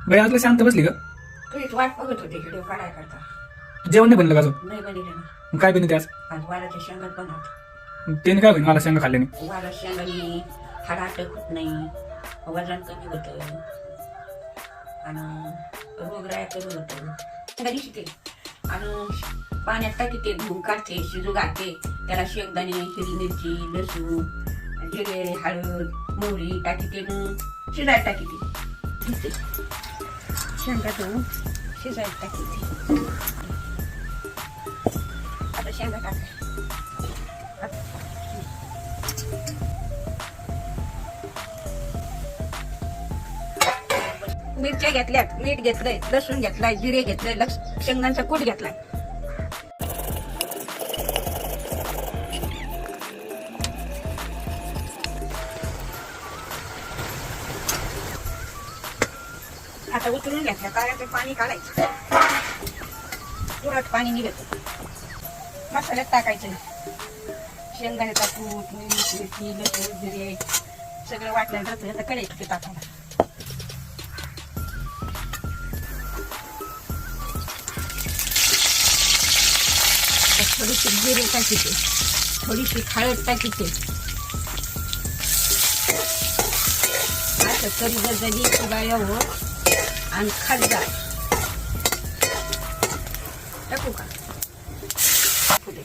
बाई आजला शांत बसली का? तुझीच वाट बघत होते व्हिडिओ काढाय करता. जेवण नाही बनलं का अजून? नाही बनले ना. मग काय बनते आज? आज वालाच्या शेंगात बनवत. त्याने काय होईल मला शेंगा खाल्ल्याने? वाला शेंगाने हाड अटक होत नाही, वजन कमी होतं आणि रोगराया कमी होतं. शेंगाने शिकते आणि पाण्यात टाकीते, धुवून काढते, शिजू घालते. त्याला शेंगदाणे, हिरवी मिरची, लसूण, जिरे, हळद, मोहरी टाकीते, शिजायला टाकीते. शिजते शेंगा धुवून शिजायला टाकीते. आता शेंगा टाकाय मिरच्या घेतल्यात, मीठ घेतलंय, लसूण घेतलाय, जिरे घेतलंय, शेंगांचा कूट घेतलाय. आता उतरून घेतल्या काळ्याचं पाणी काढायचं, तुरट पाणी निघत. मसाल्यात टाकायचं, शेंगदाण्याचा कूट, मीठ, मिरची, लसूण, जिरे सगळं वाटलं जातं. आता कढईत टाकायला थोडीशी जिरे टाकीचे, थोडीशी हळद टाकीचे. असं तरी जर झाली किंवा यावं आणि खालचा टाकू का? टाकू दे.